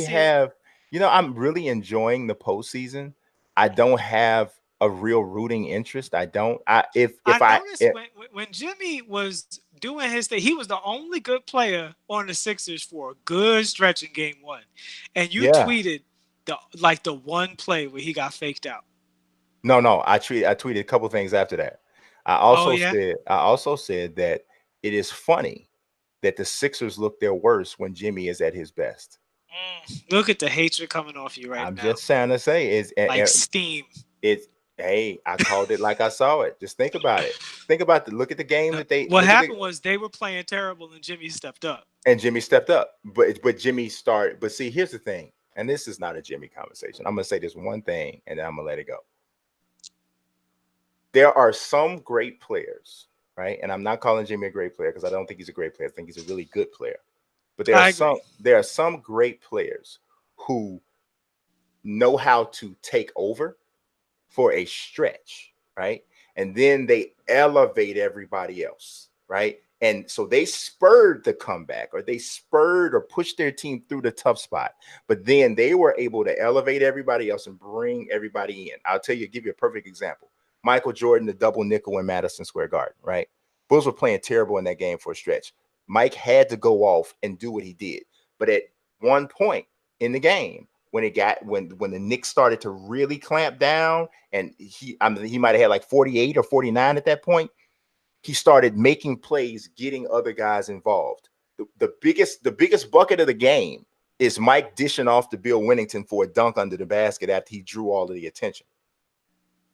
really have, I'm really enjoying the postseason. I don't have a real rooting interest. I don't. I noticed when Jimmy was doing his thing, he was the only good player on the Sixers for a good stretch in Game 1, and you yeah. tweeted the one play where he got faked out. No. I tweeted a couple things after that. Oh yeah. I also said that it is funny that the Sixers look their worst when Jimmy is at his best. Look at the hatred coming off you right I'm now, just trying to say like steam. it's hey, I called it like I saw it. Just think about it. Think about look at the game No, that they what look at the happened was they were playing terrible and Jimmy stepped up. and Jimmy stepped up. But Jimmy started. But see, here's the thing, and this is not a Jimmy conversation. I'm gonna say this one thing and then I'm gonna let it go. There are some great players, right? And I'm not calling Jimmy a great player because I don't think he's a great player. I think he's a really good player. But I agree. there are some great players who know how to take over for a stretch, right? And then they elevate everybody else, right? And so they spurred the comeback or they spurred or pushed their team through the tough spot. But then they were able to elevate everybody else and bring everybody in. I'll give you a perfect example. Michael Jordan, the double nickel in Madison Square Garden, right? Bulls were playing terrible in that game for a stretch. Mike had to go off and do what he did. But at one point in the game, when the Knicks started to really clamp down, and he might have had like 48 or 49 at that point, he started making plays, getting other guys involved. The biggest bucket of the game is Mike dishing off to Bill Winnington for a dunk under the basket after he drew all of the attention.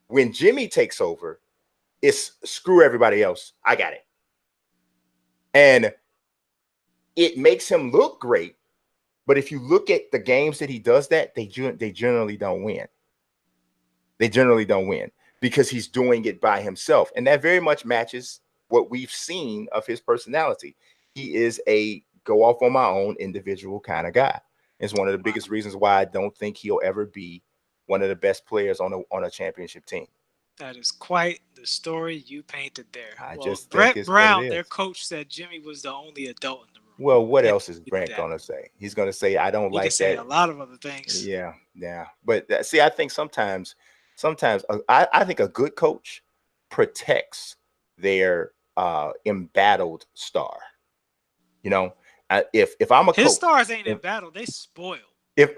When Jimmy takes over, it's screw everybody else. I got it. And it makes him look great. But if you look at the games that he does that, they generally don't win. They generally don't win because he's doing it by himself. And that very much matches what we've seen of his personality. He is a go off on my own individual kind of guy. It's one of the biggest reasons why I don't think he'll ever be one of the best players on a championship team. That is quite the story you painted there. I Well, just think Brett it's what it Brown, their is. coach, said Jimmy was the only adult in the room. Well, what And else is he did Brent that. gonna say? He's gonna say, "I don't He can like say a that." lot of other things. Yeah. But see, I think sometimes I think a good coach protects their embattled star. You know, if I'm a His coach, stars ain't in if battle; they spoiled. if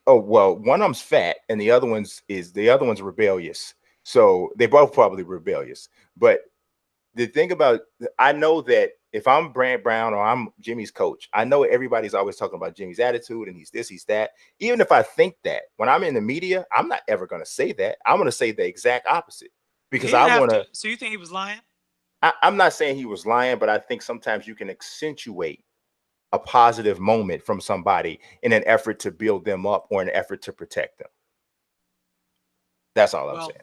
oh well, one of them's fat and the other one's rebellious. So they both probably rebellious. But the thing about I know that if I'm Brant Brown or I'm Jimmy's coach, I know everybody's always talking about Jimmy's attitude and he's this, he's that. Even if I think that when I'm in the media, I'm not ever going to say that. I'm going to say the exact opposite He because I didn't have want to. to. So you think he was lying? I'm not saying he was lying, but I think sometimes you can accentuate a positive moment from somebody in an effort to build them up or an effort to protect them. That's all I'm Well, saying.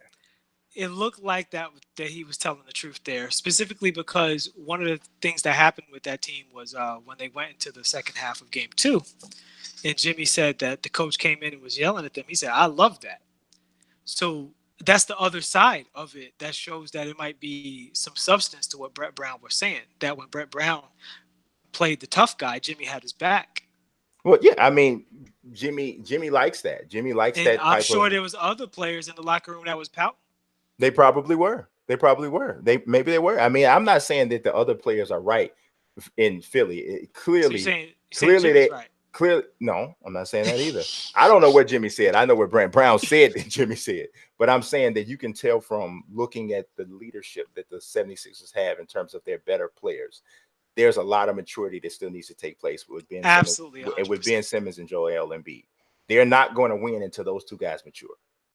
it looked like that he was telling the truth there, specifically because one of the things that happened with that team was when they went into the second half of Game 2, and Jimmy said that the coach came in and was yelling at them. He said, "I love that." So that's the other side of it that shows that it might be some substance to what Brett Brown was saying. That when Brett Brown played the tough guy, Jimmy had his back. Well, yeah, I mean, Jimmy likes that. Jimmy likes And that I'm type sure of. there was other players in the locker room that was pouting. They probably were. They probably were. Maybe they were. I mean, I'm not saying that the other players are right in Philly. So you're Clearly, saying clearly Jimmy's they right. clearly no. I'm not saying that either. I don't know what Jimmy said. I know what Brent Brown said that Jimmy said, but I'm saying that you can tell from looking at the leadership that the 76ers have in terms of their better players. There's a lot of maturity that still needs to take place Absolutely With Ben 100%. Simmons and Joel Embiid. They're not going to win until those two guys mature.